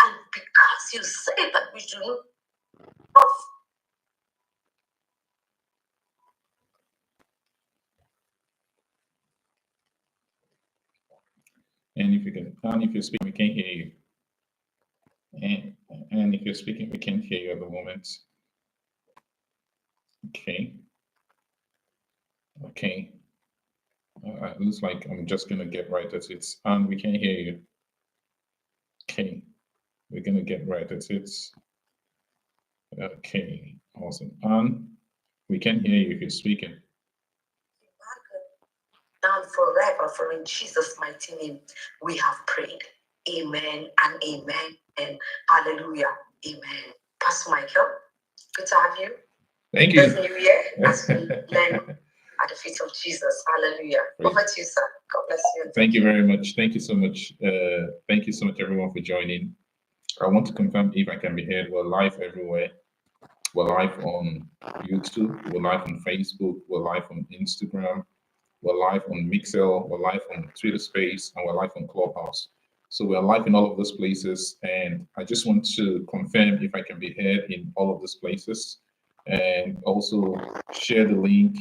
And because you say that we should not. And if you can, and if you're speaking, we can't hear you. And if you're speaking, we can't hear you at the moment. Okay. Okay. It looks like I'm just gonna get right at it. And we can't hear you. Okay. We're gonna get right at it. Okay. Awesome. And we can hear you if you're speaking. Now and forever, for in Jesus' mighty name we have prayed. Amen and amen and hallelujah. Amen. Pastor Michael, good to have you. Thank you. This new year as we learn at the feet of Jesus. Hallelujah. Over to you, sir. God bless you. Thank you very much. Thank you so much. Thank you so much, everyone, for joining. I want to confirm if I can be heard. We're live everywhere. We're live on YouTube. We're live on Facebook. We're live on Instagram. We're live on Mixel. We're live on Twitter Space, and we're live on Clubhouse. So we're live in all of those places. And I just want to confirm if I can be heard in all of those places. And also share the link.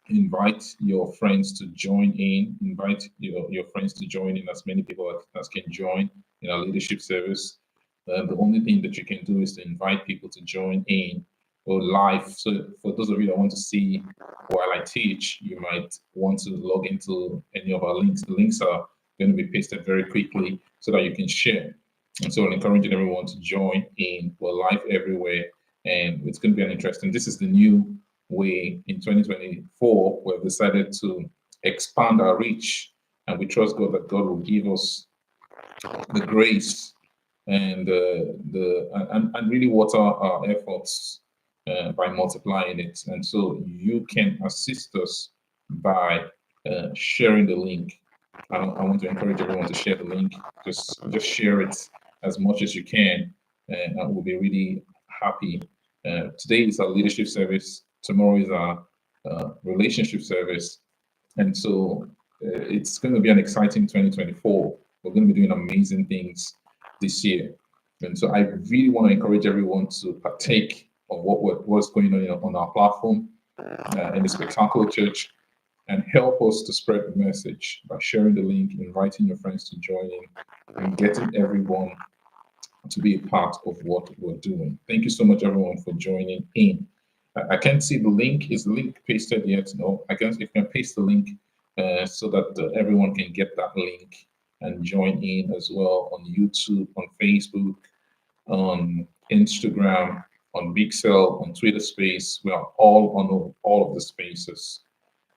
Invite your friends to join in. Invite your friends to join in, as many people as can join in our leadership service. The only thing that you can do is to invite people to join in or live. So for those of you that want to see while I teach, you might want to log into any of our links. The links are going to be pasted very quickly so that you can share. And so I'm encouraging everyone to join in. We're live everywhere, and it's going to be an interesting. This is the new way in 2024. We've decided to expand our reach, and we trust God that God will give us the grace and and really water our efforts by multiplying it. And so you can assist us by sharing the link. I want to encourage everyone to share the link. Just share it as much as you can, and we'll be really happy. Today is our leadership service. Tomorrow is our relationship service, and so it's going to be an exciting 2024. We're going to be doing amazing things this year, and so I really want to encourage everyone to partake of what's going on our platform in the Spectacular Church, and help us to spread the message by sharing the link, inviting your friends to join in, and getting everyone to be a part of what we're doing. Thank you so much, everyone, for joining in. I can't see the link. Is the link pasted yet? No. I guess if you can paste the link so that everyone can get that link and join in as well on YouTube, on Facebook, on Instagram, on Mixel, on Twitter Space. We are all on all of the spaces.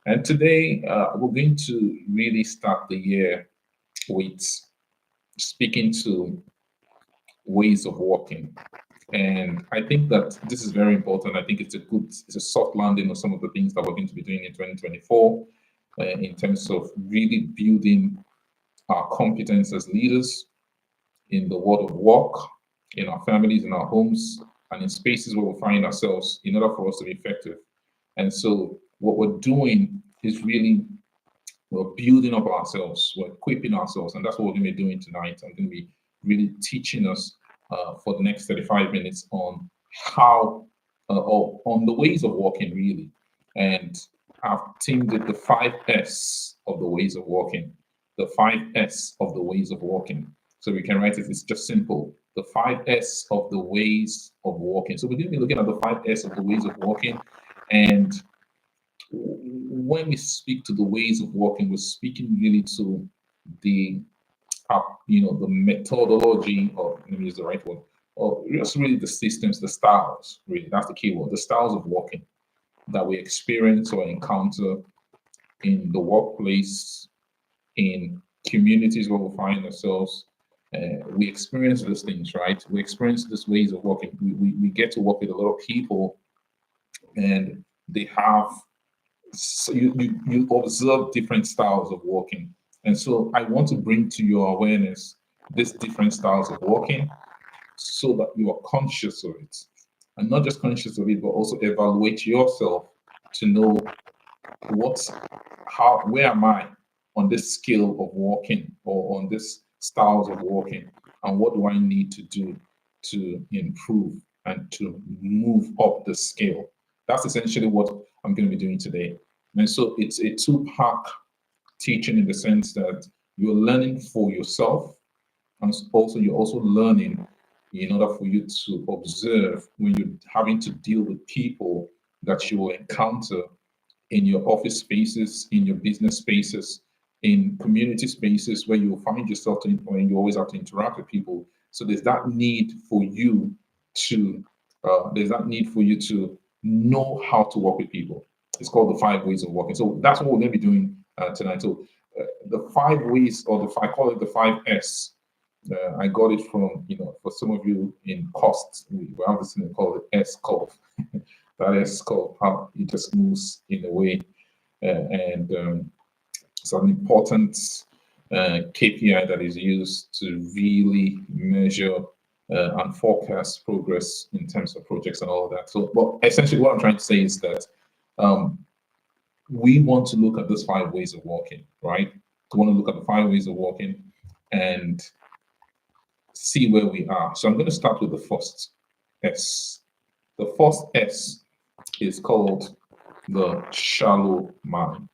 And today we're going to really start the year with speaking to ways of walking. And I think that this is very important. I think it's a soft landing of some of the things that we're going to be doing in 2024 in terms of really building our competence as leaders in the world of work, in our families, in our homes, and in spaces where we find ourselves in order for us to be effective. And so what we're doing is really we're building up ourselves, we're equipping ourselves, and that's what we're going to be doing tonight. I'm going to be really teaching us for the next 35 minutes on how, or on the ways of walking, really. And I've teamed it the 5S of the ways of walking, the 5S of the ways of walking. So we can write it, it's just simple. The 5S of the ways of walking. So we're going to be looking at the 5S of the ways of walking. And when we speak to the ways of walking, we're speaking really to the the methodology, or let me use the right word, or just really the systems, the styles, really, that's the key word, the styles of walking that we experience or encounter in the workplace, in communities where we find ourselves. We experience those things, right? We experience these ways of walking. We get to work with a lot of people, and they have, so you observe different styles of walking. And so I want to bring to your awareness these different styles of walking so that you are conscious of it. And not just conscious of it, but also evaluate yourself to know where am I on this scale of walking, or on this styles of walking. and what do I need to do to improve and to move up the scale. That's essentially what I'm going to be doing today. And so it's a two-part teaching in the sense that you're learning for yourself, and also you're also learning in order for you to observe when you're having to deal with people that you will encounter in your office spaces, in your business spaces, in community spaces where you'll find yourself when you always have to interact with people. So there's that need for you to know how to work with people. It's called the 5 ways of working. So that's what we're going to be doing tonight. So the 5 ways, or I call it the 5S. I got it from, for some of you in costs, we have this thing called the S curve. That S curve, how it just moves in a way, and it's an important KPI that is used to really measure and forecast progress in terms of projects and all of that. So, but essentially, what I'm trying to say is that um, we want to look at those 5 ways of working, right? We want to look at the 5 ways of working and see where we are. So I'm going to start with the first S. The first S is called the shallow mind.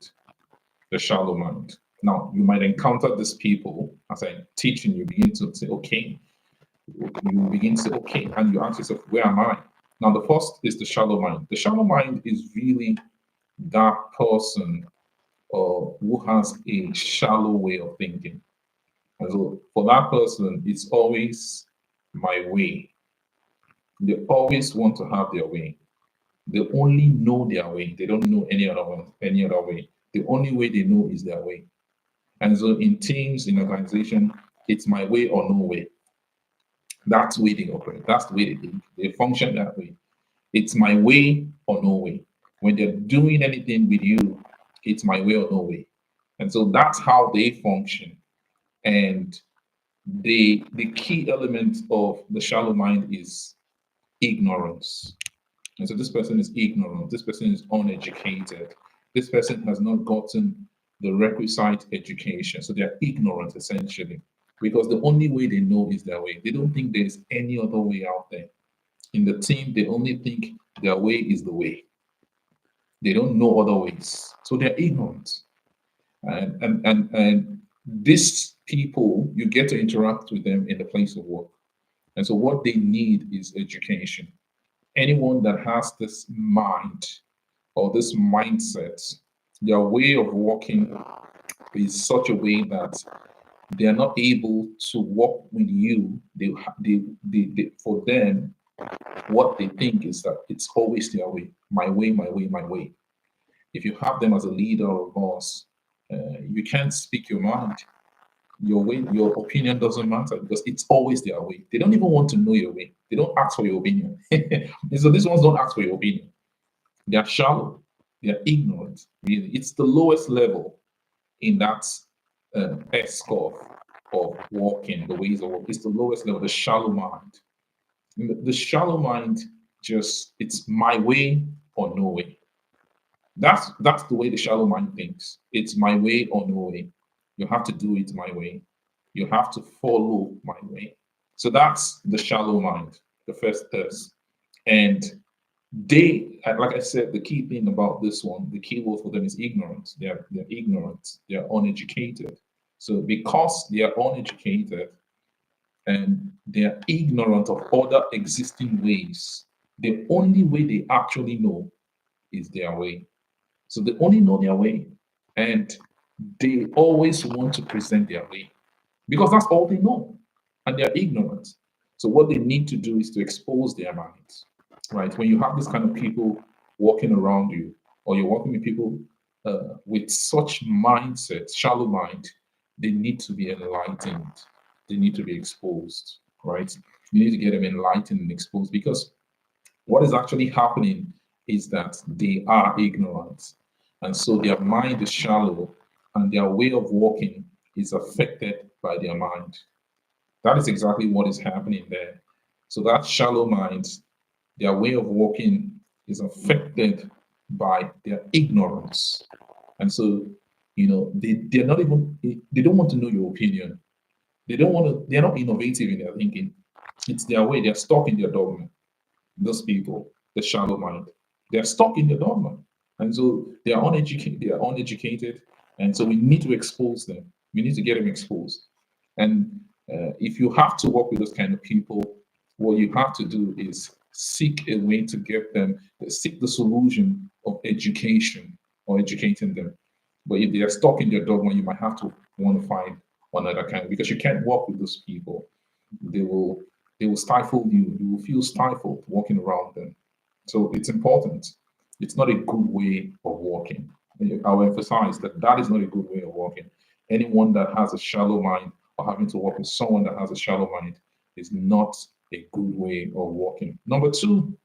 The shallow mind. Now, you might encounter these people as I'm teaching, you begin to say, okay, you begin to say, okay, and you ask yourself, where am I? Now, the first is the shallow mind. The shallow mind is really that person who has a shallow way of thinking. And so for that person, it's always my way. They always want to have their way. They only know their way. They don't know any other way. The only way they know is their way. And so in teams, in organization, it's my way or no way. That's the way they operate. That's the way they think. They function that way. It's my way or no way. When they're doing anything with you, it's my way or no way. And so that's how they function. And the key element of the shallow mind is ignorance. And so this person is ignorant. This person is uneducated. This person has not gotten the requisite education. So they're ignorant essentially, because the only way they know is their way. They don't think there's any other way out there. In the team, they only think their way is the way. They don't know other ways. So they're ignorant. And these people, you get to interact with them in the place of work. And so what they need is education. Anyone that has this mind or this mindset, their way of working is such a way that they are not able to work with you. For them, what they think is that it's always their way, my way, my way, my way. If you have them as a leader or boss, you can't speak your mind. Your way, your opinion doesn't matter because it's always their way. They don't even want to know your way. They don't ask for your opinion. And so these ones don't ask for your opinion. They are shallow. They are ignorant. Really, it's the lowest level in that S curve of walking, the ways of walking. It's the lowest level, the shallow mind. The shallow mind just it's my way or no way. That's the way the shallow mind thinks. It's my way or no way. You have to do it my way. You have to follow my way. So that's the shallow mind, the first S. And like I said, the key thing about this one, the key word for them is ignorance. They're ignorant. They're uneducated. So because they are uneducated and they are ignorant of other existing ways, the only way they actually know is their way. So they only know their way. And they always want to present their way because that's all they know. And they're ignorant. So what they need to do is to expose their minds, right? When you have this kind of people walking around you, or you're working with people with such mindset, shallow mind, they need to be enlightened. They need to be exposed, right? You need to get them enlightened and exposed because what is actually happening is that they are ignorant. And so their mind is shallow and their way of walking is affected by their mind. That is exactly what is happening there. So that shallow mind, their way of walking is affected by their ignorance. And so, they're not even, they don't want to know your opinion. They don't want to, they're not innovative in their thinking. It's their way. They're stuck in their dogma. Those people, the shallow mind, they're stuck in the dogma. And so they are uneducated. And so we need to expose them. We need to get them exposed. And if you have to work with those kind of people, what you have to do is seek a way to get them, seek the solution of education or educating them. But if they are stuck in their dogma, you might have to want to find another kind, because you can't work with those people. They will they will stifle you. You will feel stifled walking around them. So it's important. It's not a good way of walking. I'll emphasize that that is not a good way of walking. Anyone that has a shallow mind or having to work with someone that has a shallow mind is not a good way of walking. Number two,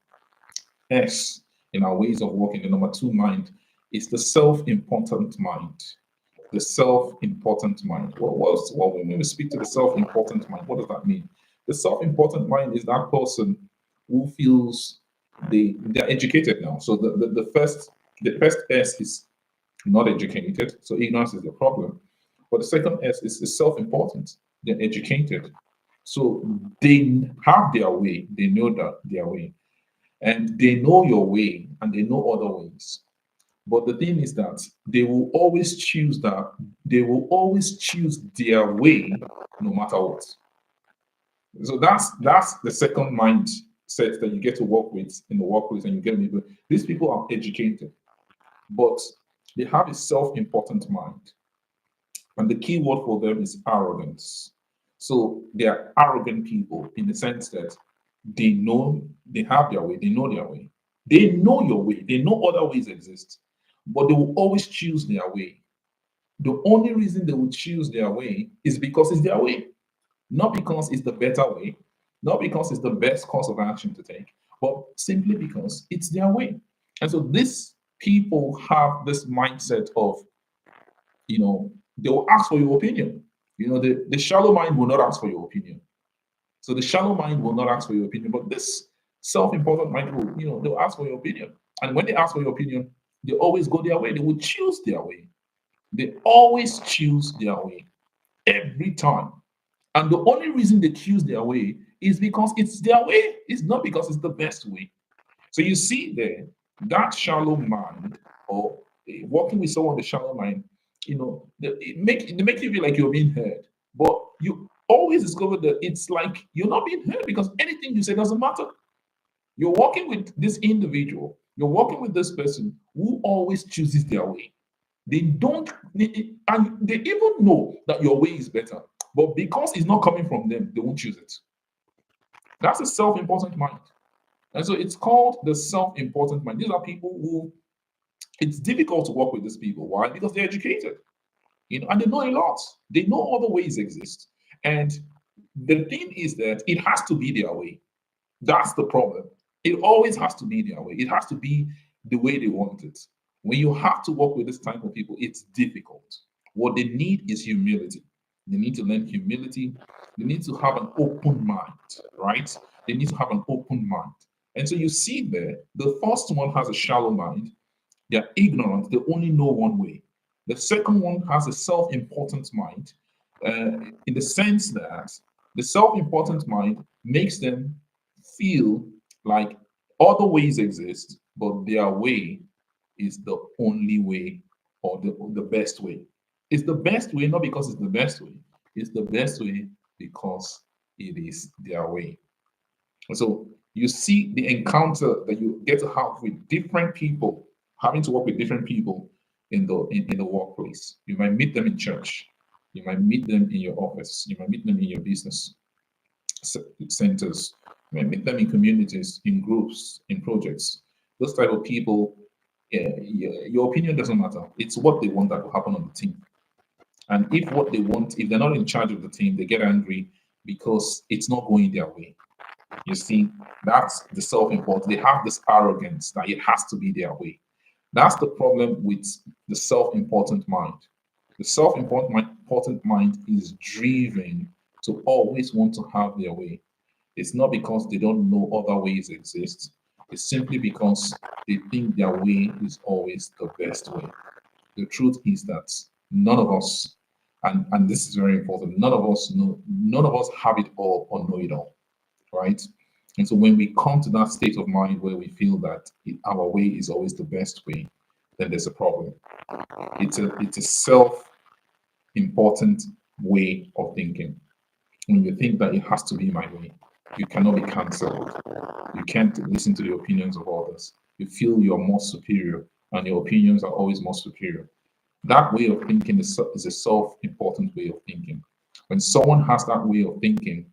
S in our ways of walking, the number two mind is the self-important mind. The self-important mind. What when we speak to the self-important mind, what does that mean? The self-important mind is that person who feels they're educated now. So the first S is not educated. So ignorance is the problem. But the second S is self-important. They're educated. So they have their way. They know that their way. And they know your way and they know other ways. But the thing is that they will always choose their way no matter what. So that's the second mindset that you get to work with in the workplace, and you get people. These people are educated, but they have a self-important mind. And the key word for them is arrogance. So they are arrogant people in the sense that they know they have their way, they know their way. They know your way, they know other ways exist, but they will always choose their way. The only reason they will choose their way is because it's their way, not because it's the better way, not because it's the best course of action to take, but simply because it's their way. And so these people have this mindset of, they will ask for your opinion. The shallow mind will not ask for your opinion. So the shallow mind will not ask for your opinion, but this self-important mind will, they'll ask for your opinion. And when they ask for your opinion, they always go their way. They will choose their way. They always choose their way every time. And the only reason they choose their way is because it's their way. It's not because it's the best way. So you see there, that shallow mind, or working with someone with a shallow mind, they make you feel like you're being heard. But you always discover that it's like you're not being heard, because anything you say doesn't matter. You're working with this individual, you're working with this person who always chooses their way. They don't, and they even know that your way is better, but because it's not coming from them, they won't choose it. That's a self-important mind. And so it's called the self-important mind. These are people who, it's difficult to work with these people. Why? Because they're educated, and they know a lot. They know other ways exist. And the thing is that it has to be their way. That's the problem. It always has to be their way. It has to be the way they want it. When you have to work with this type of people, it's difficult. What they need is humility. They need to learn humility. They need to have an open mind, right? They need to have an open mind. And so you see there, the first one has a shallow mind. They're ignorant. They only know one way. The second one has a self-important mind, in the sense that the self-important mind makes them feel like other ways exist, but their way is the only way, or the best way. It's the best way, not because it's the best way. It's the best way because it is their way. And so you see the encounter that you get to have with different people, having to work with different people in the workplace. You might meet them in church. You might meet them in your office. You might meet them in your business centers. You might meet them in communities, in groups, in projects. Those type of people, your opinion doesn't matter. It's what they want that will happen on the team. And if what they want, if they're not in charge of the team, they get angry because it's not going their way. You see, that's the self-important. They have this arrogance that it has to be their way. That's the problem with the self-important mind. The self-important mind is driven to always want to have their way. It's not because they don't know other ways exist. It's simply because they think their way is always the best way. The truth is that none of us And this is very important. None of us have it all or know it all, right? And so when we come to that state of mind where we feel that our way is always the best way, then there's a problem. It's a self-important way of thinking. When you think that it has to be my way, you cannot be cancelled. You can't listen to the opinions of others. You feel you're more superior, and your opinions are always more superior. That way of thinking is a self-important way of thinking. When someone has that way of thinking,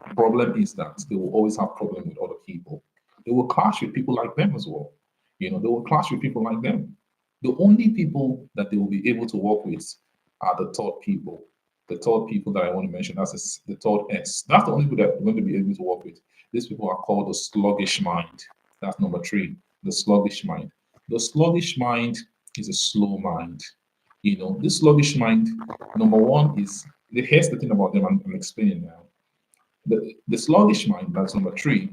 the problem is that they will always have problem with other people. They will clash with people like them as well. They will clash with people like them. The only people that they will be able to work with are the third people. The third people that I want to mention, the third S. That's the only people that are going to be able to work with. These people are called the sluggish mind. That's number three, the sluggish mind. The sluggish mind is a slow mind. This sluggish mind, number one is, here's the thing about them, I'm explaining now. The sluggish mind, that's number three,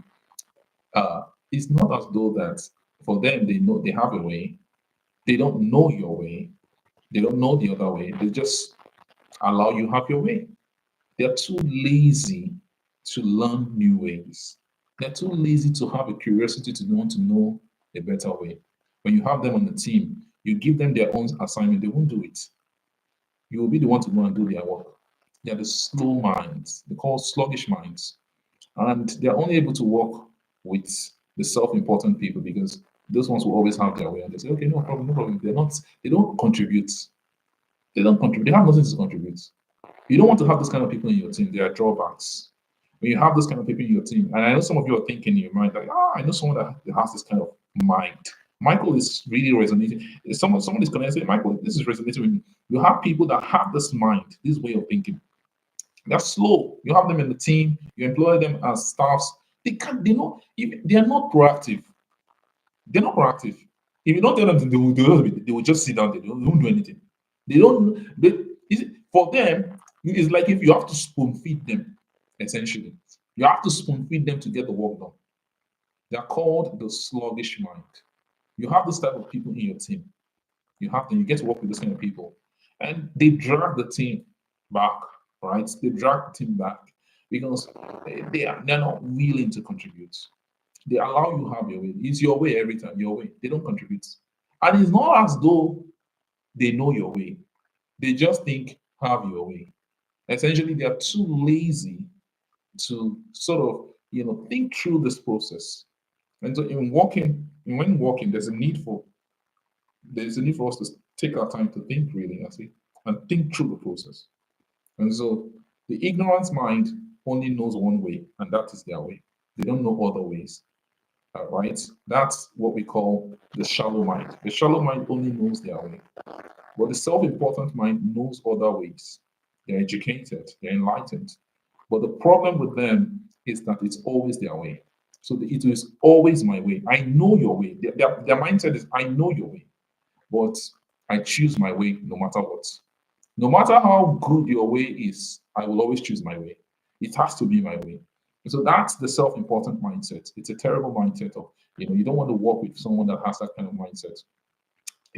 uh, it's not as though that for them they know they have a way. They don't know your way. They don't know the other way. They just allow you have your way. They're too lazy to learn new ways. They're too lazy to have a curiosity to want to know a better way. When you have them on the team, you give them their own assignment, they won't do it. You will be the one to go and do their work. They're the slow minds. They're called sluggish minds. And they're only able to work with the self-important people because those ones will always have their way and they say, okay, no problem, no problem. They don't contribute. They don't contribute, they have nothing to contribute. You don't want to have this kind of people in your team. There are drawbacks. When you have this kind of people in your team, and I know some of you are thinking in your mind, like, I know someone that has this kind of mind. Michael is really resonating. Someone is connected. Michael, this is resonating with me. You have people that have this mind, this way of thinking. They're slow. You have them in the team. You employ them as staffs. They can't. They are not proactive. They're not proactive. If you don't tell them to do, they will just sit down. They won't do anything. They don't. For them, it's like if you have to spoon feed them. Essentially, you have to spoon feed them to get the work done. They are called the sluggish mind. You have this type of people in your team. You have them. You get to work with this kind of people, and they drag the team back. Right? They drag the team back because they're not willing to contribute. They allow you have your way. It's your way every time, your way. They don't contribute. And it's not as though they know your way. They just think, have your way. Essentially, they are too lazy to sort of, think through this process. And so when walking, there's a need for us to take our time to think really, I see, and think through the process. And so the ignorant mind only knows one way, and that is their way. They don't know other ways. Right? That's what we call the shallow mind. The shallow mind only knows their way, but the self important mind knows other ways. They're educated, they're enlightened. But the problem with them is that it's always their way. So it is always my way. I know your way. Their mindset is, I know your way, but I choose my way no matter what. No matter how good your way is, I will always choose my way. It has to be my way. So that's the self-important mindset. It's a terrible mindset of, you don't want to work with someone that has that kind of mindset.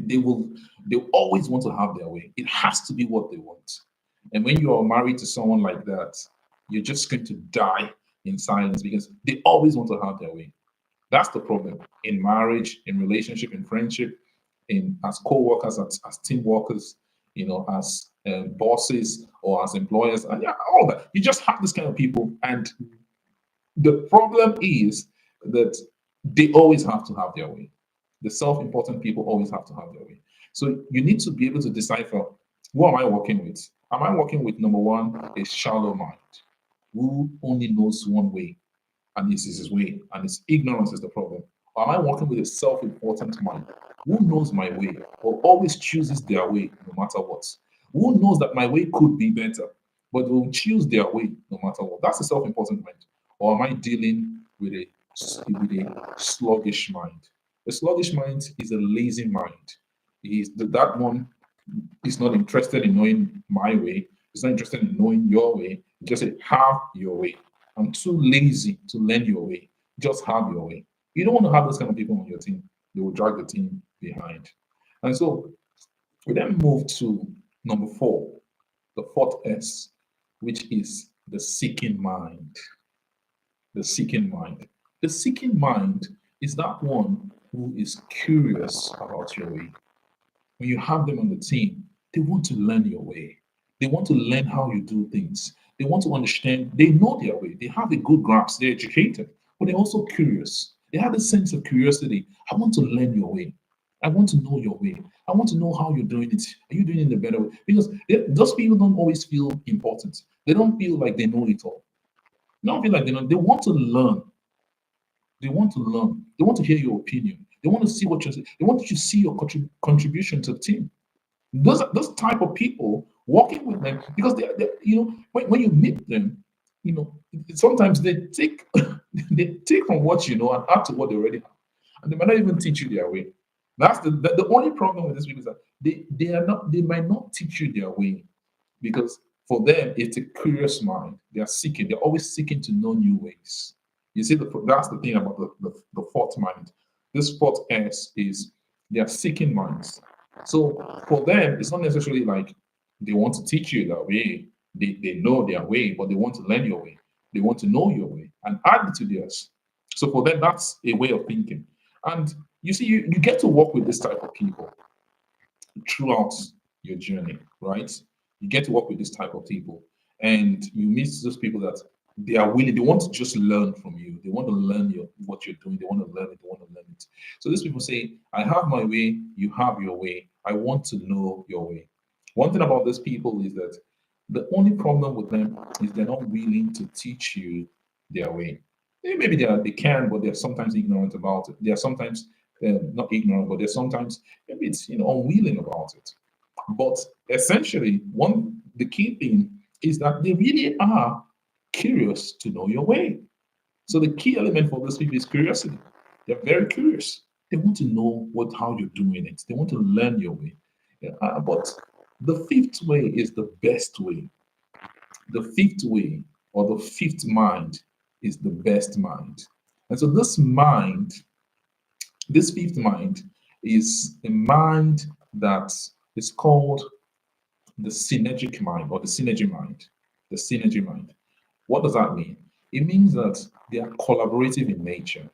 They will they always want to have their way. It has to be what they want. And when you are married to someone like that, you're just going to die in silence because they always want to have their way. That's the problem in marriage, in relationship, in friendship, in as co-workers, as team workers, as bosses or as employers, and yeah, all that. You just have this kind of people, and the problem is that they always have to have their way. The self-important people always have to have their way. So you need to be able to decipher, who am I working with? Am I working with number one, a shallow mind who only knows one way, and this is his way, and his ignorance is the problem? Or am I working with a self-important mind who knows my way or always chooses their way no matter what? Who knows that my way could be better, but will choose their way no matter what? That's a self-important mind. Or am I dealing with a sluggish mind? A sluggish mind is a lazy mind. That one is not interested in knowing my way. It's not interested in knowing your way. Just say, have your way. I'm too lazy to learn your way. Just have your way. You don't want to have those kind of people on your team. They will drag the team behind. And so we then move to number four. the fourth S, which is the seeking mind. The seeking mind. The seeking mind is that one who is curious about your way. When you have them on the team, they want to learn your way. They want to learn how you do things. They want to understand. They know their way. They have a good grasp. They're educated, but they're also curious. They have a sense of curiosity. I want to learn your way. I want to know your way. I want to know how you're doing it. Are you doing it in a better way? Because those people don't always feel important. They don't feel like they know it all. They don't feel like they know. They want to learn. They want to learn. They want to hear your opinion. They want to see what you're saying. They want you to see your contribution to the team. Those type of people working with them because when you meet them, sometimes they take they take from what you know and add to what they already have, and they might not even teach you their way. That's the only problem with these people is that they might not teach you their way because for them it's a curious mind. They are seeking. They're always seeking to know new ways. You see, that's the thing about the fourth mind. This fourth S is they are seeking minds. So for them, it's not necessarily like they want to teach you that way. They know their way, but they want to learn your way. They want to know your way and add it to theirs. So for them, that's a way of thinking. And you see, you get to work with this type of people throughout your journey, right? You get to work with this type of people, and you meet those people that they are willing, they want to just learn from you. They want to learn what you're doing. They want to learn it. They want to learn it. So these people say, I have my way, you have your way. I want to know your way. One thing about these people is that the only problem with them is they're not willing to teach you their way. Maybe they can, but they're sometimes ignorant about it. They are sometimes not ignorant, but they're sometimes maybe it's unwilling about it. But essentially, the key thing is that they really are curious to know your way. So the key element for those people is curiosity. They're very curious. They want to know how you're doing it. They want to learn your way. Yeah, but the fifth way is the best way. The fifth way or the fifth mind is the best mind. And so this fifth mind is a mind that is called the synergic mind or the synergy mind. The synergy mind. What does that mean? It means that they are collaborative in nature.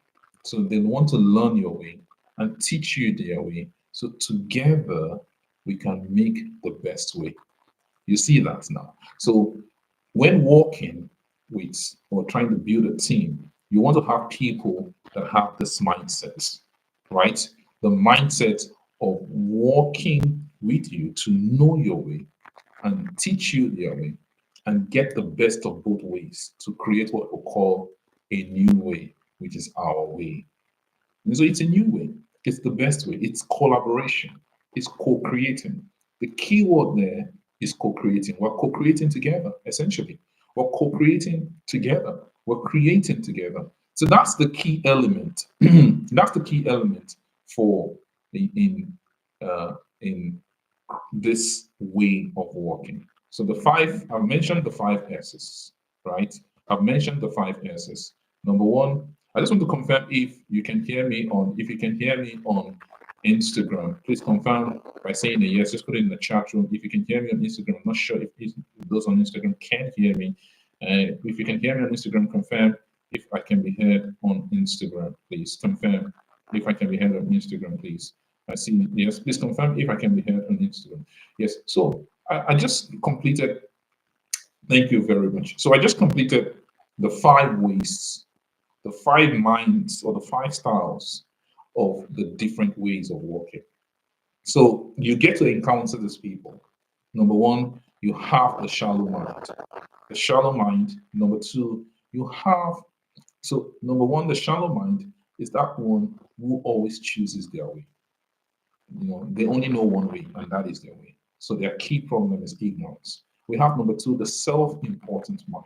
So they want to learn your way and teach you their way. So together we can make the best way. You see that now. So when working with or trying to build a team, you want to have people that have this mindset, right? The mindset of working with you to know your way and teach you their way and get the best of both ways to create what we call a new way, which is our way. And so it's a new way. It's the best way. It's collaboration. It's co-creating. The key word there is co-creating. We're co-creating together, essentially. We're co-creating together. We're creating together. So that's the key element. That's the key element for in this way of working. So I've mentioned the five S's, right? I've mentioned the five S's. Number one, I just want to confirm if you can hear me on Instagram. Please confirm by saying a yes. Just put it in the chat room. If you can hear me on Instagram, I'm not sure if those on Instagram can hear me. If you can hear me on Instagram, confirm if I can be heard on Instagram, please. Confirm if I can be heard on Instagram, please. I see. Yes, please confirm if I can be heard on Instagram. Yes. So I just completed. Thank you very much. So I just completed the five ways, the five minds, or the five styles of the different ways of working. So you get to encounter these people. Number one, you have the shallow mind. The shallow mind. Number two, you have number one, the shallow mind is that one who always chooses their way. They only know one way, and that is their way. So their key problem is ignorance. We have number two, the self-important mind.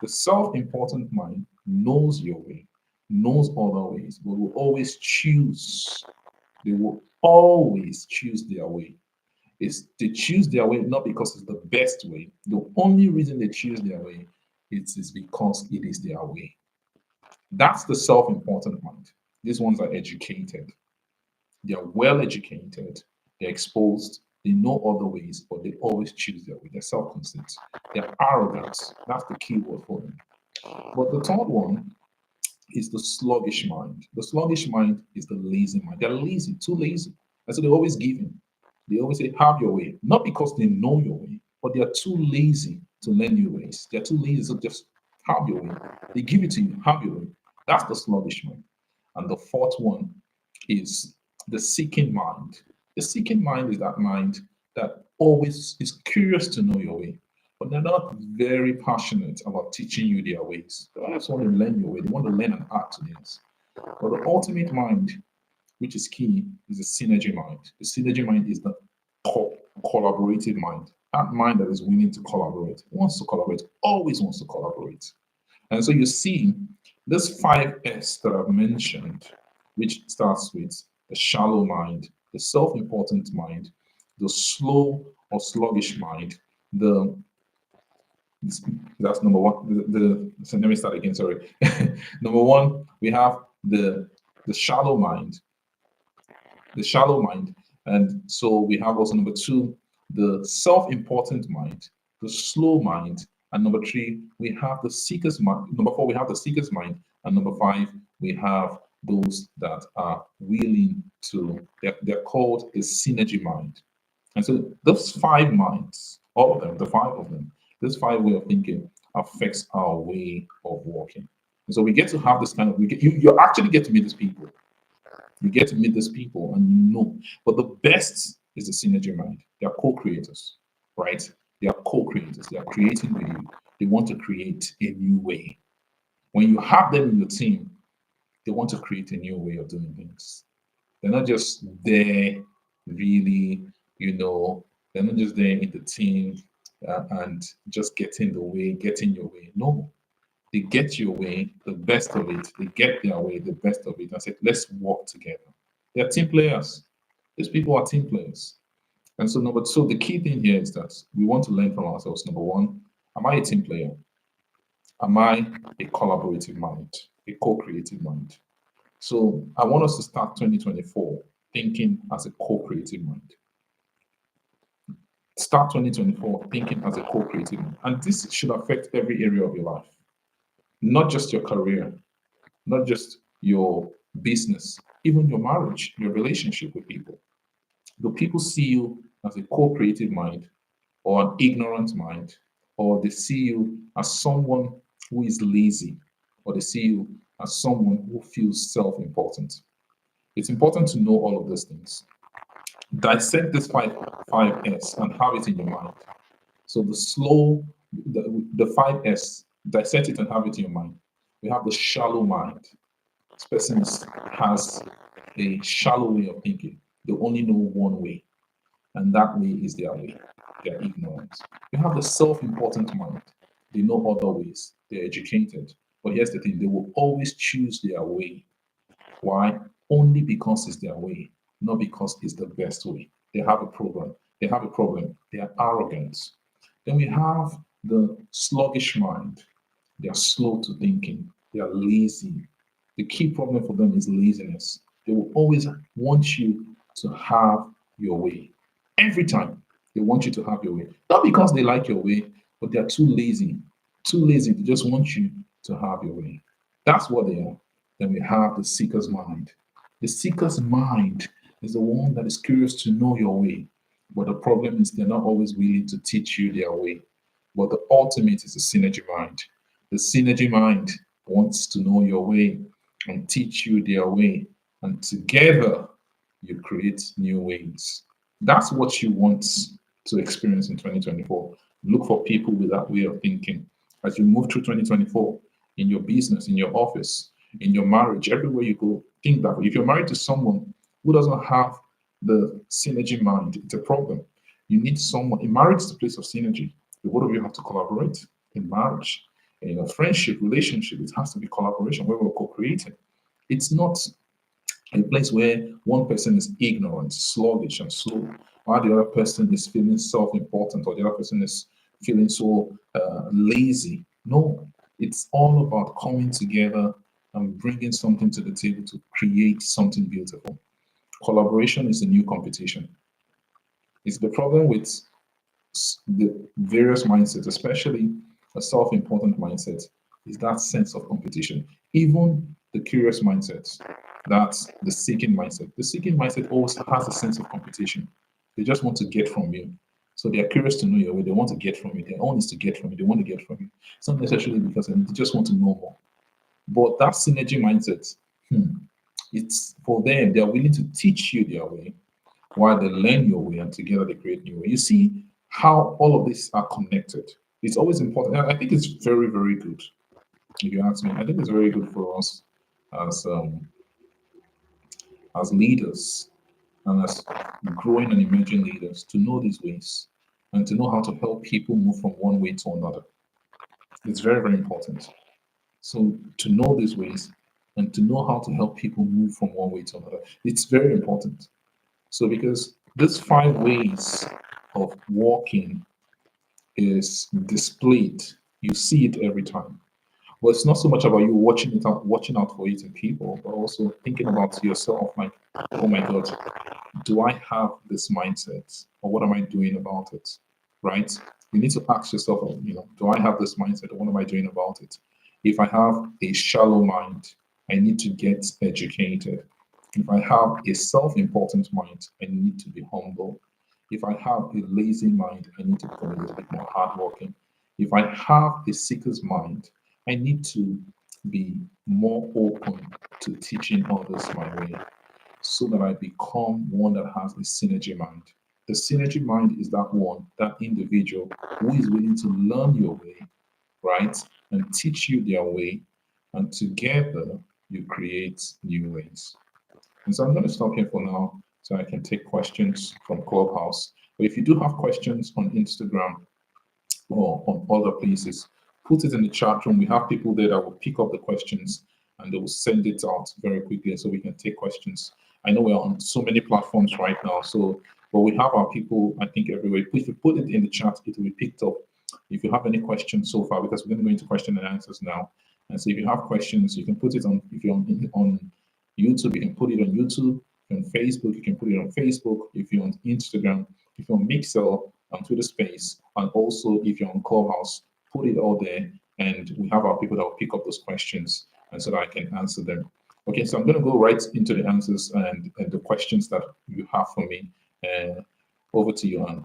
The self-important mind knows your way, knows other ways, but will always choose. They will always choose their way. They choose their way not because it's the best way. The only reason they choose their way is because it is their way. That's the self-important mind. These ones are educated. They are well educated. They're exposed. They know other ways, but they always choose their way. They're self-conceit. They're arrogant. That's the key word for them. But the third one is the sluggish mind. The sluggish mind is the lazy mind. They're lazy, too lazy. And so they always give in. They always say, have your way. Not because they know your way, but they are too lazy to learn new ways. They're too lazy to just have your way. They give it to you, have your way. That's the sluggish mind. And the fourth one is the seeking mind. The seeking mind is that mind that always is curious to know your way, but they're not very passionate about teaching you their ways. They just want to learn your way. They want to learn and add to theirs. But the ultimate mind, which is key, is the synergy mind. The synergy mind is the collaborative mind. That mind that is willing to collaborate, wants to collaborate, always wants to collaborate. And so you see this 5S that I've mentioned, which starts with the shallow mind, the self important mind, the slow or sluggish mind, the that's number one. So let me start again. Sorry. Number one, we have the shallow mind, the shallow mind, and so we have also number two, the self-important mind, the slow mind, and number three, we have the seeker's mind. Number four, we have the seeker's mind, and number five, we have those that are willing to. They're called a synergy mind. And so those five minds, all of them, the five of them, this five way of thinking affects our way of walking. And so we get to have this kind of you actually get to meet these people. You get to meet these people and you know. But the best is the synergy mind. They are co-creators, right? They are co-creators. They are creating with you. They want to create a new way. When you have them in your team, they want to create a new way of doing things. They're not just there, really, you know, they're not just there in the team and just getting the way, getting your way. No, they get your way, the best of it. They get their way, the best of it, and say, let's work together. They're team players. These people are team players. And so, number so the key thing here is that we want to learn from ourselves. Number one, am I a team player? Am I a collaborative mind, a co-creative mind? So I want us to start 2024 thinking as a co-creative mind. Start 2024 thinking as a co-creative mind. And this should affect every area of your life, not just your career, not just your business, even your marriage, your relationship with people. Do people see you as a co-creative mind or an ignorant mind, or they see you as someone who is lazy, or they see you as someone who feels self-important? It's important to know all of those things. Dissect this five S and have it in your mind. So the 5S, dissect it and have it in your mind. We have the shallow mind. This person has a shallow way of thinking. They only know one way, and that way is their way. They're ignorant. You have the self-important mind. They know other ways. They're educated. But here's the thing, they will always choose their way. Why? Only because it's their way, not because it's the best way. They have a problem. They have a problem. They are arrogant. Then we have the sluggish mind. They are slow to thinking. They are lazy. The key problem for them is laziness. They will always want you to have your way. Every time they want you to have your way. Not because they like your way, but they are too lazy. Too lazy. They just want you to have your way. That's what they are. Then we have the seeker's mind. The seeker's mind is the one that is curious to know your way. But the problem is they're not always willing to teach you their way. But the ultimate is the synergy mind. The synergy mind wants to know your way and teach you their way. And together, you create new ways. That's what you want to experience in 2024. Look for people with that way of thinking. As you move through 2024, in your business, in your office, in your marriage, everywhere you go, think that way. If you're married to someone who doesn't have the synergy mind, it's a problem. You need someone. In marriage is a place of synergy. The both of you have to collaborate in marriage. In a friendship, relationship, it has to be collaboration where we're co-creating. It's not a place where one person is ignorant, sluggish, and slow, while the other person is feeling self-important, or the other person is feeling so lazy. No, it's all about coming together and bringing something to the table to create something beautiful. Collaboration is the new competition. It's the problem with the various mindsets, especially a self-important mindset, is that sense of competition. Even the curious mindsets, that's the seeking mindset. The seeking mindset always has a sense of competition. They just want to get from you. So they are curious to know your way. They want to get from you. Their own is to get from you. They want to get from you. It's not necessarily because they just want to know more. But that synergy mindset, hmm, it's for them. They are willing to teach you their way while they learn your way, and together they create new way. You see how all of these are connected. It's always important. I think it's very, very good. If you ask me, I think it's very good for us as as leaders and as growing and emerging leaders to know these ways and to know how to help people move from one way to another. It's very, very important. So to know these ways and to know how to help people move from one way to another, it's very important. So because these 5 ways of walking is displayed, you see it every time. But it's not so much about you watching out for it in people, but also thinking about yourself, like, oh my God, do I have this mindset, or what am I doing about it? Right? You need to ask yourself, do I have this mindset, or what am I doing about it? If I have a shallow mind, I need to get educated. If I have a self-important mind, I need to be humble. If I have a lazy mind, I need to become a little bit more hardworking. If I have a seeker's mind, I need to be more open to teaching others my way so that I become one that has a synergy mind. The synergy mind is that one, that individual who is willing to learn your way, right? And teach you their way. And together you create new ways. And so I'm going to stop here for now so I can take questions from Clubhouse. But if you do have questions on Instagram or on other places, put it in the chat room. We have people there that will pick up the questions and they will send it out very quickly so we can take questions. I know we're on so many platforms right now, so but we have our people, I think, everywhere. If you put it in the chat, it will be picked up. If you have any questions so far, because we're going to go into question and answers now. And so if you have questions, you can put it on, if you're on YouTube, you can put it on YouTube. If you're on Facebook, you can put it on Facebook. If you're on Instagram, if you're on Mixel, on Twitter Space, and also if you're on Clubhouse, put it all there, and we have our people that will pick up those questions, and so that I can answer them. Okay, so I'm going to go right into the answers and the questions that you have for me. Over to you, Anne.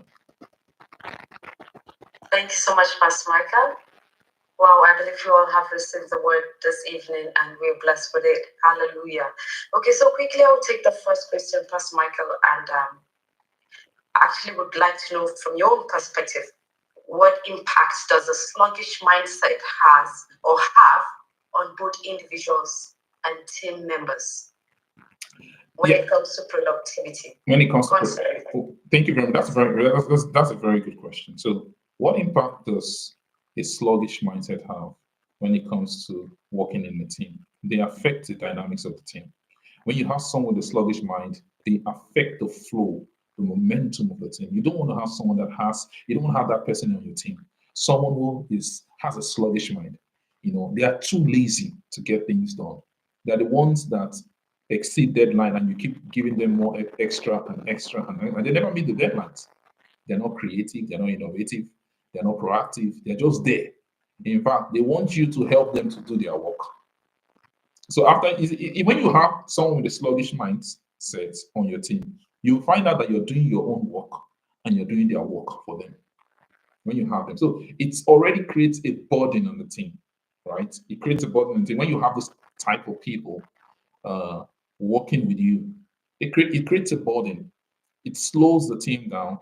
Thank you so much, Pastor Michael. Wow, I believe you all have received the word this evening and we're blessed with it. Hallelujah. Okay, so quickly I'll take the first question, Pastor Michael, and actually would like to know from your perspective, what impacts does a sluggish mindset has or have on both individuals and team members when it comes to productivity? When it comes to thank you very much. That's a very good question. So, what impact does a sluggish mindset have when it comes to working in the team? They affect the dynamics of the team. When you have someone with a sluggish mind, they affect the flow, the momentum of the team. You don't want to have someone you don't want to have that person on your team. Someone who has a sluggish mind. They are too lazy to get things done. They're the ones that exceed deadline and you keep giving them more extra and extra and they never meet the deadlines. They're not creative, they're not innovative, they're not proactive, they're just there. In fact, they want you to help them to do their work. So when you have someone with a sluggish mindset on your team, you find out that you're doing your own work and you're doing their work for them when you have them. So it already creates a burden on the team, right? It creates a burden on the team. When you have this type of people working with you, it creates a burden. It slows the team down.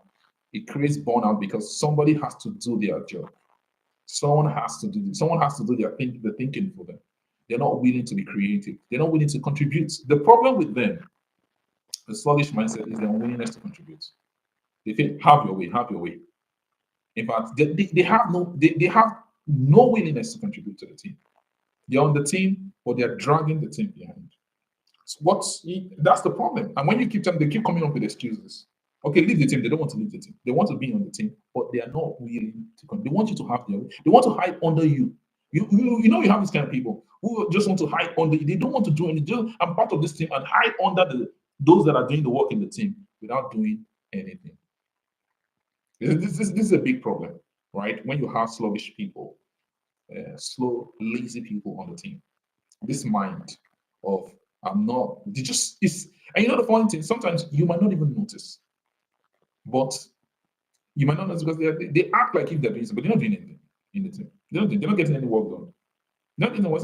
It creates burnout because somebody has to do their job. Someone has to do the thinking for them. They're not willing to be creative. They're not willing to contribute. The problem with them, the sluggish mindset, is their unwillingness to contribute. They think, have your way, have your way. In fact, they have no willingness to contribute to the team. They're on the team, but they're dragging the team behind. So that's the problem. And when you keep them, they keep coming up with excuses. Okay, leave the team. They don't want to leave the team. They want to be on the team, but they are not willing to come. They want you to have their way. They want to hide under you. You have these kind of people who just want to hide under you. They don't want to do anything. I'm part of this team and hide under those that are doing the work in the team without doing anything. This is a big problem, right? When you have sluggish people, slow, lazy people on the team, this mind of I'm not, they just is, and you know the funny thing, sometimes you might not even notice, but you might not notice because they act like if they're doing something, but they're not doing anything in the team. They're not getting any work done. Not even was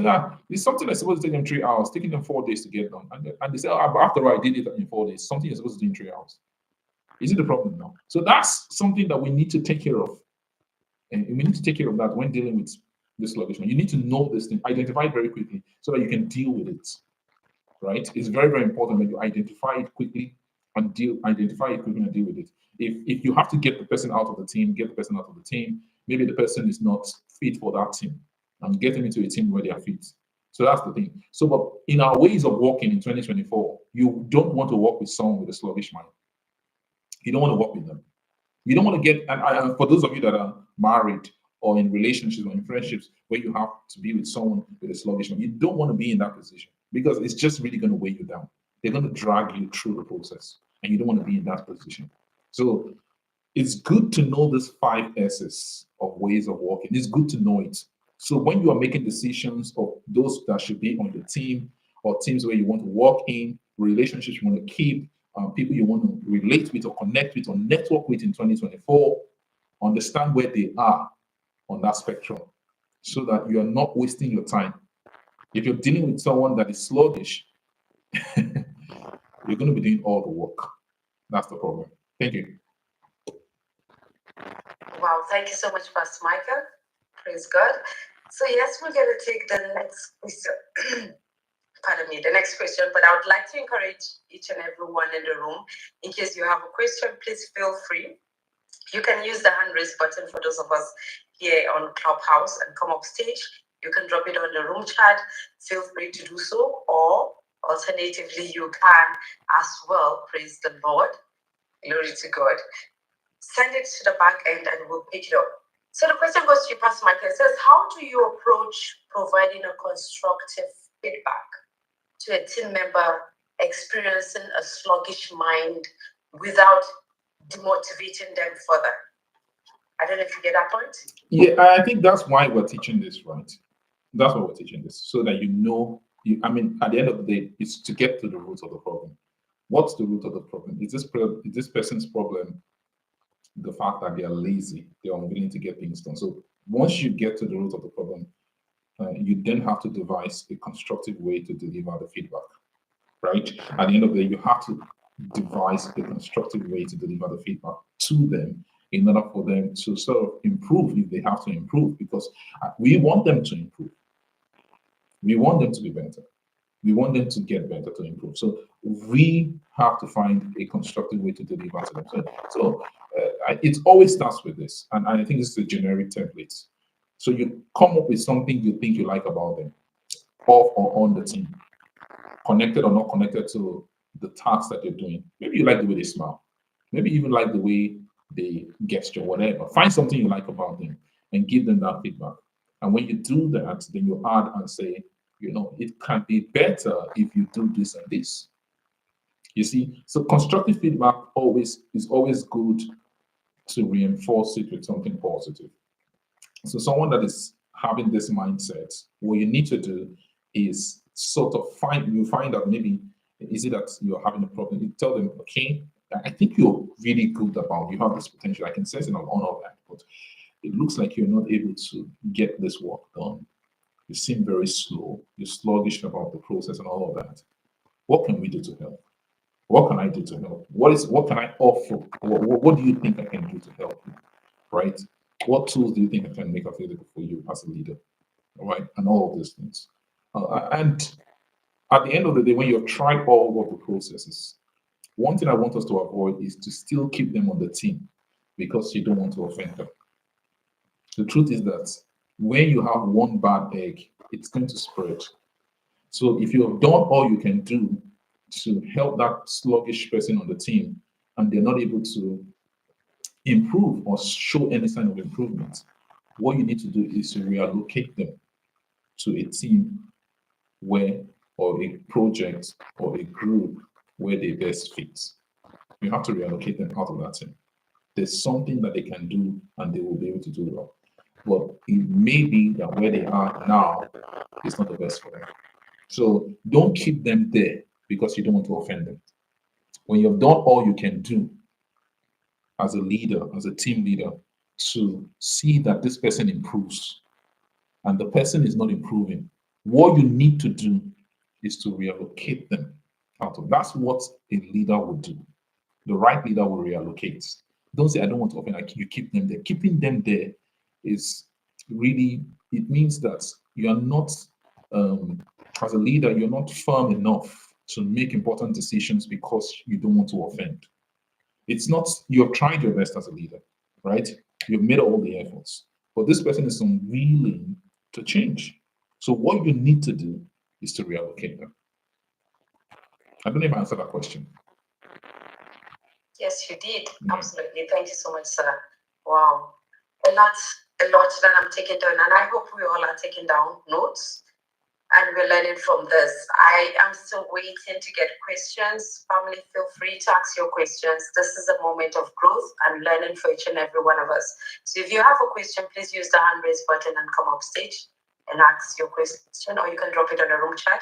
it's something that's supposed to take them 3 hours, taking them 4 days to get done. And they say, oh, but after all, I did it in 4 days. Something you're supposed to do in 3 hours. Is it the problem now? So that's something that we need to take care of. And we need to take care of that when dealing with this sluggishness. You need to know this thing, identify it very quickly so that you can deal with it. Right? It's very, very important that you identify it quickly and identify it quickly and deal with it. If you have to get the person out of the team, get the person out of the team. Maybe the person is not fit for that team and get them into a team where they are fit. So that's the thing. So, but in our ways of working in 2024, you don't want to work with someone with a sluggish mind. You don't want to work with them. You don't want to get, and for those of you that are married or in relationships or in friendships where you have to be with someone with a sluggish mind, you don't want to be in that position because it's just really going to weigh you down. They're going to drag you through the process, and you don't want to be in that position. So it's good to know these 5 S's of ways of working. It's good to know it. So when you are making decisions of those that should be on the team or teams where you want to work in, relationships you want to keep, people you want to relate with or connect with or network with in 2024, understand where they are on that spectrum so that you are not wasting your time. If you're dealing with someone that is sluggish, you're going to be doing all the work. That's the problem. Thank you. Wow, thank you so much, Pastor Michael. Praise God. So yes, we're going to take the next question. Pardon me, the next question. But I would like to encourage each and everyone in the room, in case you have a question, please feel free. You can use the hand raise button for those of us here on Clubhouse and come up stage. You can drop it on the room chat. Feel free to do so. Or alternatively, you can as well. Praise the Lord. Glory to God. Send it to the back end and we'll pick it up. So the question goes to you, Pastor Michael. It says, how do you approach providing a constructive feedback to a team member experiencing a sluggish mind without demotivating them further? I don't know if you get that point. Yeah, I think that's why we're teaching this, right? That's why we're teaching this, so that you know. I mean, at the end of the day, it's to get to the root of the problem. What's the root of the problem? Is this person's problem the fact that they are lazy, they are unwilling to get things done? So once you get to the root of the problem, you then have to devise a constructive way to deliver the feedback, right? At the end of the day, you have to devise a constructive way to deliver the feedback to them in order for them to sort of improve if they have to improve, because we want them to improve. We want them to be better. We want them to get better, to improve. So we have to find a constructive way to deliver to them. So it always starts with this, and I think this is a generic template. So you come up with something you think you like about them, off or on the team, connected or not connected to the task that you're doing. Maybe you like the way they smile. Maybe you even like the way they gesture, whatever. Find something you like about them and give them that feedback. And when you do that, then you add and say, it can be better if you do this and this. You see, so constructive feedback always is always good to reinforce it with something positive. So someone that is having this mindset, what you need to do is sort of find out, maybe is it that you're having a problem. You tell them, okay, I think you're really good about, you have this potential. I can sense it on all of that, but it looks like you're not able to get this work done. You seem very slow. You're sluggish about the process and all of that. What can we do to help? What can I do to help? What can I offer? What do you think I can do to help you? Right? What tools do you think I can make available for you as a leader? Right? And all of these things. And at the end of the day, when you've tried all of the processes, one thing I want us to avoid is to still keep them on the team because you don't want to offend them. The truth is that when you have one bad egg, it's going to spread. So if you have done all you can do to help that sluggish person on the team and they're not able to improve or show any sign of improvement, what you need to do is to reallocate them to a team where, or a project or a group where they best fit. You have to reallocate them out of that team. There's something that they can do and they will be able to do well. But it may be that where they are now is not the best for them. So don't keep them there because you don't want to offend them. When you've done all you can do as a leader, as a team leader, to see that this person improves and the person is not improving, what you need to do is to reallocate them out of. That's what a leader would do. The right leader will reallocate. Don't say, I don't want to open, you keep them there. Keeping them there is really, it means that you are not, um, as a leader, you're not firm enough to make important decisions because you don't want to offend. It's not, you have tried your best as a leader, right? You've made all the efforts, but this person is unwilling to change. So what you need to do is to reallocate them. I don't know if I answered that question. Yes, you did. Yeah. Absolutely. Thank you so much, sir. Wow. A lot that I'm taking down, and I hope we all are taking down notes and we're learning from this. I am still waiting to get questions. Family, feel free to ask your questions. This is a moment of growth and learning for each and every one of us. So if you have a question, please use the hand raise button and come up stage and ask your question, or you can drop it on the room chat.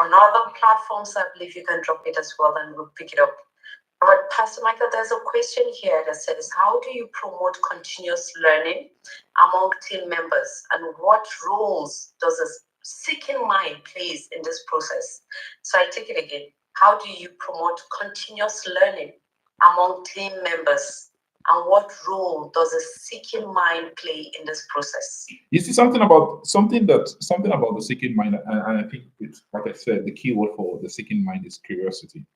On other platforms, I believe you can drop it as well and we'll pick it up. But Pastor Michael, there's a question here that says, how do you promote continuous learning among team members? And what roles does a seeking mind plays in this process? So I take it again. How do you promote continuous learning among team members? And what role does a seeking mind play in this process? You see something about the seeking mind, and I think it's like I said, the key word for the seeking mind is curiosity.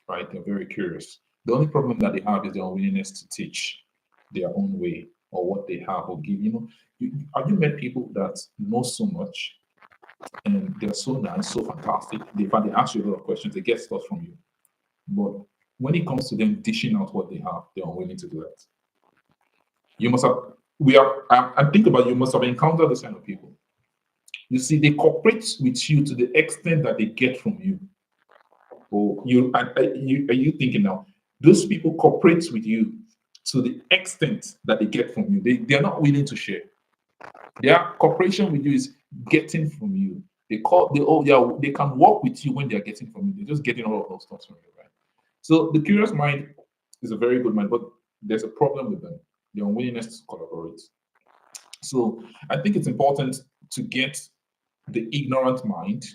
Right? They're very curious. The only problem that they have is their unwillingness to teach their own way or what they have or give. Have you met people that know so much and they're so nice, so fantastic? They ask you a lot of questions, they get stuff from you. But when it comes to them dishing out what they have, they're unwilling to do that. You must have, we are, I think about you must have encountered this kind of people. You see, they cooperate with you to the extent that they get from you. Or are you thinking now? Those people cooperate with you to the extent that they get from you. They are not willing to share. Their cooperation with you is getting from you. They can work with you when they are getting from you. They're just getting all of those stuff from you, right? So the curious mind is a very good mind, but there's a problem with them. Their unwillingness to collaborate. So I think it's important to get the ignorant mind,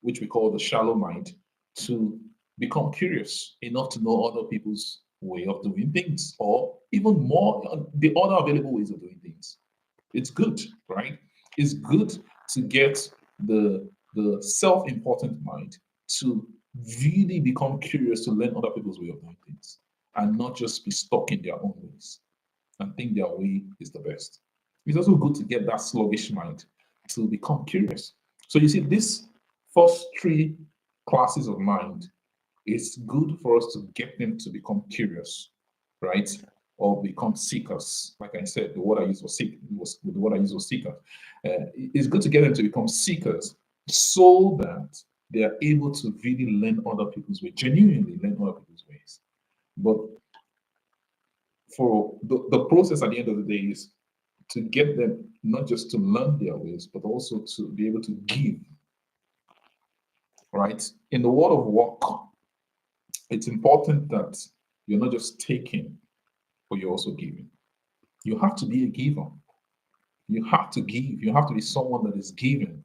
which we call the shallow mind, to become curious enough to know other people's way of doing things, or even more, the other available ways of doing things. It's good, right? It's good to get the self-important mind to really become curious to learn other people's way of doing things and not just be stuck in their own ways and think their way is the best. It's also good to get that sluggish mind to become curious. So you see, these first three classes of mind, it's good for us to get them to become curious, right? Or become seekers. Like I said, the word I used was seek the word I used was seeker. It's good to get them to become seekers so that they are able to really learn other people's ways, genuinely learn other people's ways. But for the process at the end of the day is to get them not just to learn their ways, but also to be able to give, right? In the world of work, it's important that you're not just taking, but you're also giving. You have to be a giver. You have to give. You have to be someone that is giving.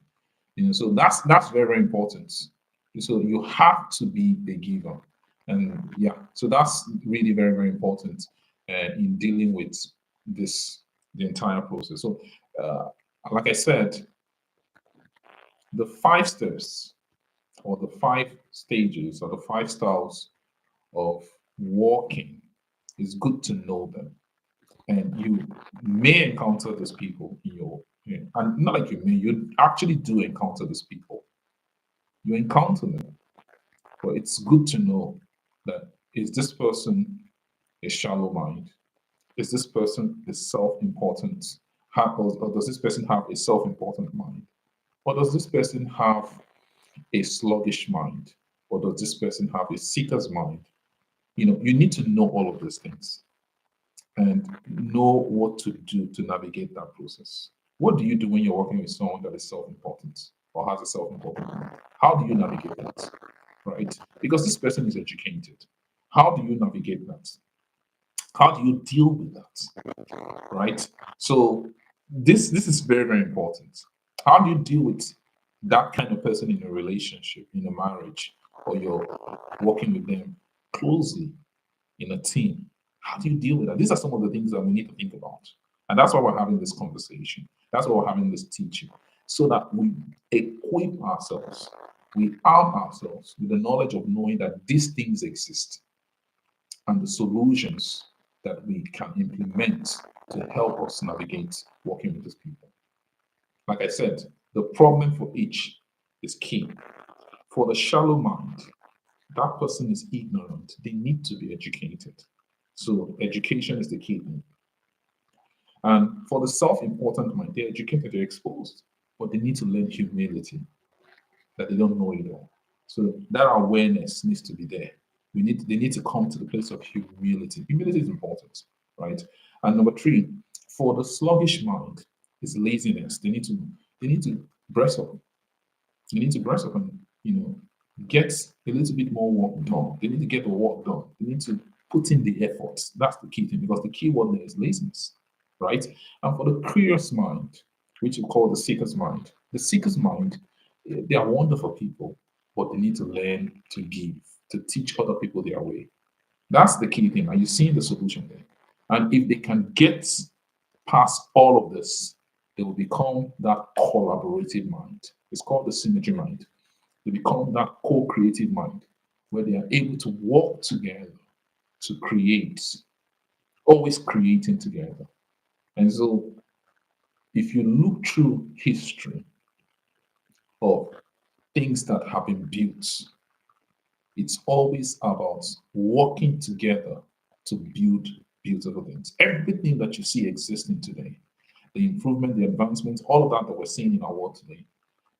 So that's very, very important. So you have to be a giver. And yeah, so that's really very, very important in dealing with the entire process. So like I said, the 5 steps or the 5 stages or the 5 styles of walking, is good to know them. And you may encounter these people in and not like you actually do encounter these people. You encounter them, but it's good to know that is this person a shallow mind? Is this person a self-important? Or does this person have a self-important mind? Or does this person have a sluggish mind? Or does this person have a seeker's mind? You need to know all of these things. and know what to do to navigate that process. What do you do when you're working with someone that is self-important or has a self-important mind? How do you navigate that? Right? Because this person is educated. How do you navigate that? How do you deal with that? Right? So this is very, very important. How do you deal with that kind of person in a relationship, in a marriage, or you're working with them closely in a team? How do you deal with that? These are some of the things that we need to think about. And that's why we're having this conversation. That's why we're having this teaching. So that we equip ourselves, we arm ourselves with the knowledge of knowing that these things exist and the solutions that we can implement to help us navigate working with these people. Like I said, the problem for each is key. For the shallow mind, that person is ignorant. They need to be educated. So education is the key thing. And for the self-important mind, they're educated, they're exposed, but they need to learn humility, that they don't know it all. So that awareness needs to be there. They need to come to the place of humility. Humility is important, right? And number three, for the sluggish mind is laziness. They need to brush up. They need to brush up and get a little bit more work done. They need to get the work done. They need to put in the effort. That's the key thing because the key word there is laziness, right? And for the curious mind, which we call the seeker's mind, they are wonderful people, but they need to learn to give, to teach other people their way. That's the key thing. Are you seeing the solution there? And if they can get past all of this, they will become that collaborative mind. It's called the synergy mind. They become that co-creative mind where they are able to work together to create, always creating together. And so if you look through history of things that have been built, it's always about working together to build beautiful things. Everything that you see existing today, the improvement, the advancements, all of that we're seeing in our world today,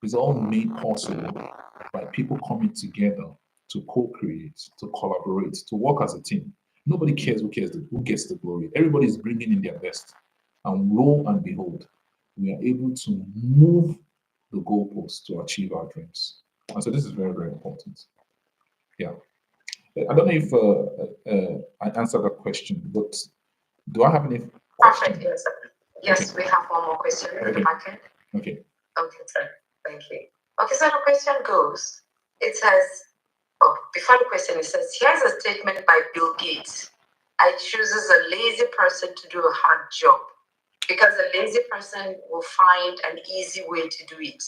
is all made possible by people coming together to co-create, to collaborate, to work as a team. Nobody cares who gets the glory. Everybody is bringing in their best. And lo and behold, we are able to move the goalposts to achieve our dreams. And so this is very, very important. Yeah. I don't know if I answered that question, but do I have any Perfect. question? Yes, sir. Okay. Yes, we have one more question in the Okay. back end. Okay. Okay, sir. Thank you. Okay, so the question goes, it says, oh, before the question, it says, here's a statement by Bill Gates. I chooses a lazy person to do a hard job because a lazy person will find an easy way to do it.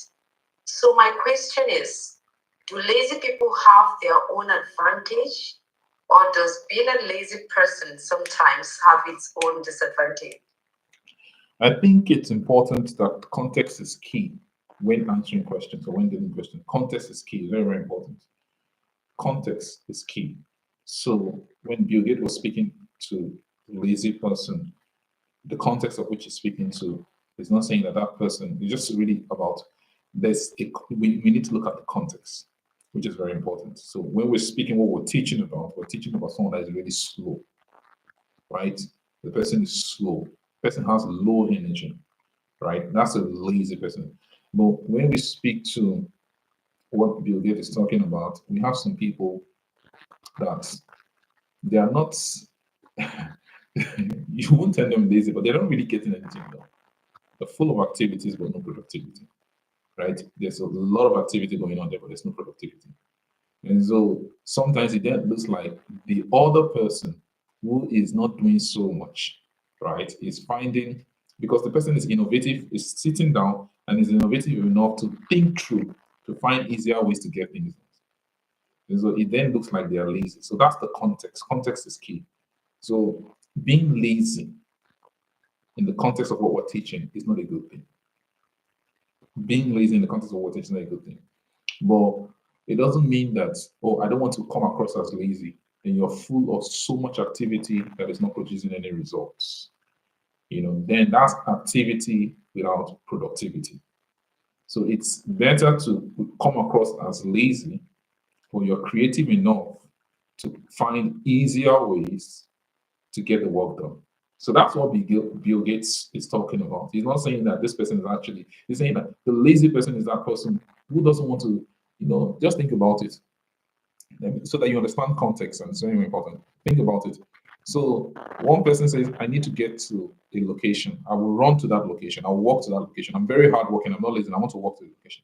So my question is, do lazy people have their own advantage, or does being a lazy person sometimes have its own disadvantage? I think it's important that context is key when answering questions or when dealing with questions. Context is key, very, very important. Context is key. So when Bill Gates was speaking to a lazy person, the context of which he's speaking to is not saying that that person is just really about we need to look at the context, which is very important. So when we're speaking what we're teaching about someone that is really slow, right? The person is slow. The person has low energy, right? That's a lazy person. But when we speak to what Bill Gates is talking about, we have some people that they are not, you won't tell them lazy, but they're not really getting anything done. They're full of activities, but no productivity, right? There's a lot of activity going on there, but there's no productivity. And so sometimes it then looks like the other person who is not doing so much, right, is finding, because the person is innovative, is sitting down and is innovative enough to think through, to find easier ways to get things done. And so it then looks like they are lazy. So that's the context. Context is key. So being lazy in the context of what we're teaching is not a good thing. Being lazy in the context of what we're teaching is not a good thing. But it doesn't mean that, oh, I don't want to come across as lazy and you're full of so much activity that is not producing any results. Then that's activity without productivity. So it's better to come across as lazy, but you're creative enough to find easier ways to get the work done. So that's what Bill Gates is talking about. He's not saying that this person is actually, he's saying that the lazy person is that person who doesn't want to, just think about it so that you understand context, and it's very important. Think about it. So one person says, I need to get to a location. I will run to that location. I'll walk to that location. I'm very hardworking. I'm not lazy. I want to walk to the location.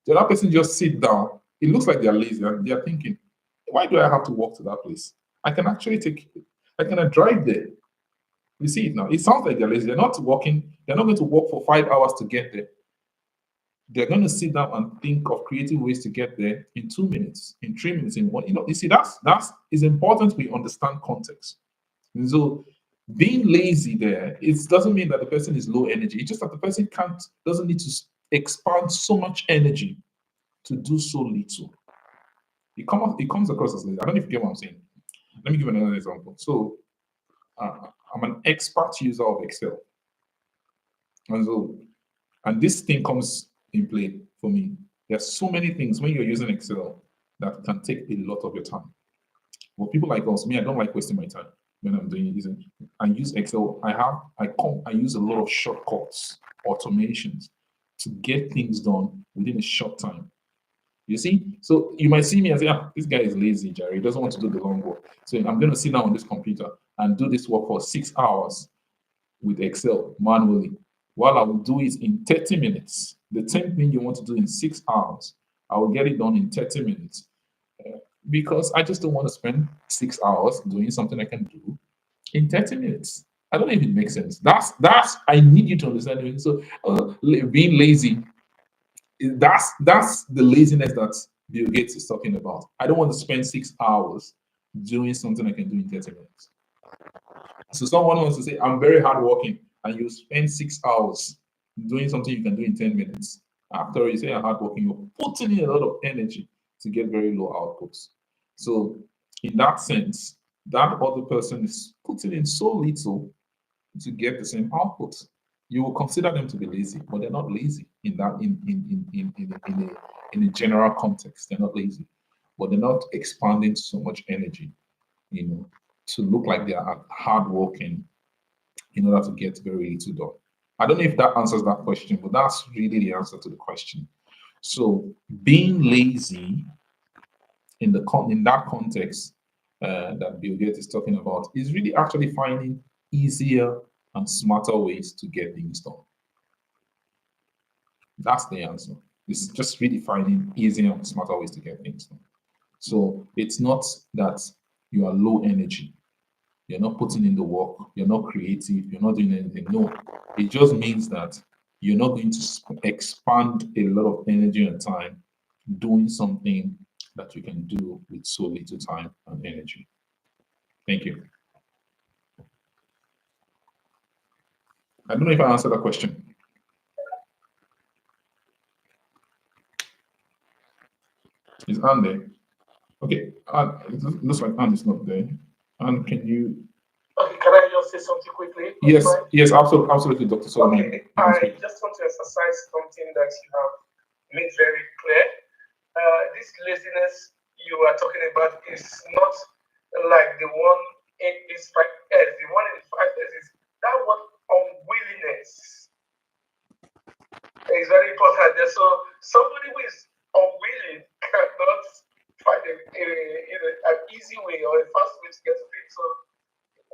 The other person just sit down. It looks like they're lazy and they're thinking, why do I have to walk to that place? I can actually I can drive there. You see it now. It sounds like they're lazy. They're not walking. They're not going to walk for 5 hours to get there. They're going to sit down and think of creative ways to get there in 2 minutes, in 3 minutes, in one. You see, that's is important. We understand context. And so being lazy there, it doesn't mean that the person is low energy. It's just that the person doesn't need to expand so much energy to do so little. It comes across as lazy. I don't know if you get what I'm saying. Let me give another example. So I'm an expert user of Excel. And this thing comes in play for me. There's so many things when you're using Excel that can take a lot of your time. Well, people like us, me, I don't like wasting my time when I'm doing using. I use Excel. I use a lot of shortcuts, automations to get things done within a short time. You see, so you might see me and say, this guy is lazy, Jerry. He doesn't want to do the long work. So I'm going to sit down on this computer and do this work for 6 hours with Excel manually, while I will do it in 30 minutes. The same thing you want to do in 6 hours, I will get it done in 30 minutes because I just don't want to spend 6 hours doing something I can do in 30 minutes. I don't know if it makes sense. That's I need you to understand it. So being lazy, that's the laziness that Bill Gates is talking about. I don't want to spend 6 hours doing something I can do in 30 minutes. So someone wants to say, I'm very hardworking, and you spend 6 hours doing something you can do in 10 minutes. After you say you're hardworking, you're putting in a lot of energy to get very low outputs. So in that sense, that other person is putting in so little to get the same output. You will consider them to be lazy, but they're not lazy in that in a general context. They're not lazy, but they're not expanding so much energy, you know, to look like they are hardworking in order to get very little done. I don't know if that answers that question, but that's really the answer to the question. So being lazy in that context that Bill Gates is talking about is really actually finding easier and smarter ways to get things done. That's the answer. It's just really finding easier and smarter ways to get things done. So it's not that you are low energy. You're not putting in the work. You're not creative. You're not doing anything. No, it just means that you're not going to expand a lot of energy and time doing something that you can do with so little time and energy. Thank you. I don't know if I answered that question. Is Anne there? Okay, it looks like Anne is not there. Anne, can you? Okay, can I just say something quickly? Yes, yes, absolutely, Dr. Solomon. Okay, I just want to emphasize something that you have made very clear. This laziness you are talking about is not like the one in this 5S. The one in 5S is that word unwillingness is very important. So somebody who is unwilling cannot find an easy way or a fast way to get to it. So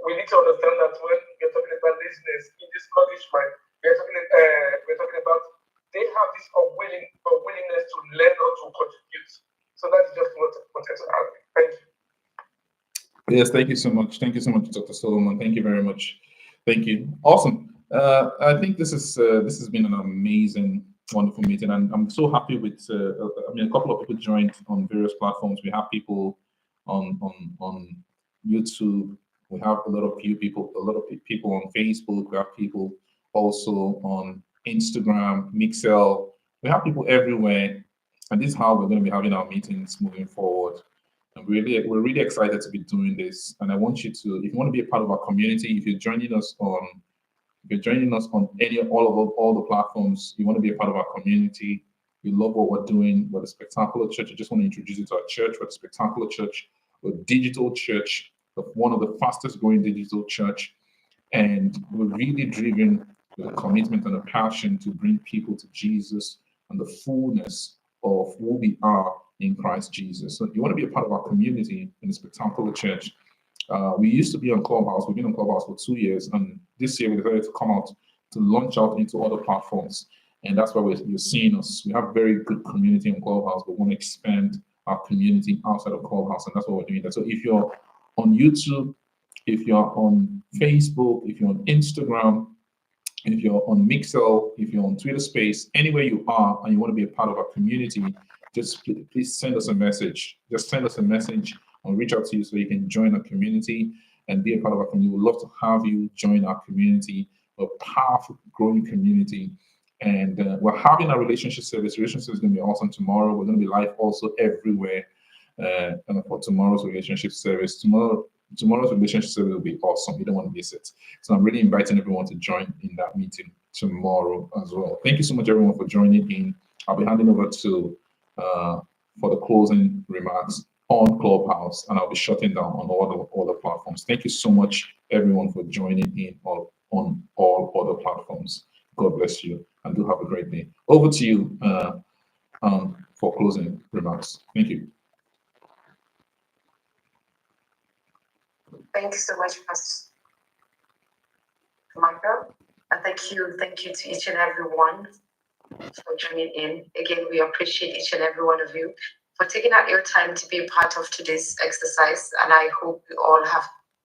we need to understand that when we're talking about laziness in this sluggish mind, we're talking about they have this unwillingness to learn or to contribute. So that's just what I wanted to add. Thank you. Yes, thank you so much. Thank you so much, Dr. Solomon. Thank you very much. Thank you. Awesome. I think this has been an amazing, wonderful meeting, and I'm so happy with. A couple of people joined on various platforms. We have people on YouTube. We have a lot of people on Facebook. We have people also on Instagram, Mixel. We have people everywhere, and this is how we're going to be having our meetings moving forward. And we're really excited to be doing this. And I want you to, if you want to be a part of our community, if you're joining us on all the platforms, you want to be a part of our community, you love what we're doing, we're the Spectacular Church. I just want to introduce you to our church. We're the Spectacular Church, we're a digital church, one of the fastest growing digital church. And we're really driven with a commitment and a passion to bring people to Jesus and the fullness of who we are in Christ Jesus. So you want to be a part of our community in the Spectacular Church. We used to be on Clubhouse. We've been on Clubhouse for 2 years, and this year we decided to come out to launch out into other platforms, and that's why you're seeing us. We have very good community on Clubhouse, but we want to expand our community outside of Clubhouse, and that's what we're doing. So if you're on YouTube, if you're on Facebook, if you're on Instagram, if you're on Mixel, if you're on Twitter Space, anywhere you are and you want to be a part of our community, just please send us a message. Just send us a message and reach out to you so you can join our community and be a part of our community. We'd love to have you join our community, a powerful, growing community. And we're having a relationship service. Relationship is going to be awesome tomorrow. We're going to be live also everywhere for tomorrow's relationship service. Tomorrow's relationship service will be awesome. You don't want to miss it. So I'm really inviting everyone to join in that meeting tomorrow as well. Thank you so much, everyone, for joining in. I'll be handing over to for the closing remarks on Clubhouse, and I'll be shutting down on all the platforms. Thank you so much, everyone, for joining in on all other platforms. God bless you, and do have a great day. Over to you for closing remarks. Thank you. Thank you so much, Pastor Michael. And thank you to each and every one for joining in. Again, we appreciate each and every one of you for taking out your time to be a part of today's exercise. And I hope you all have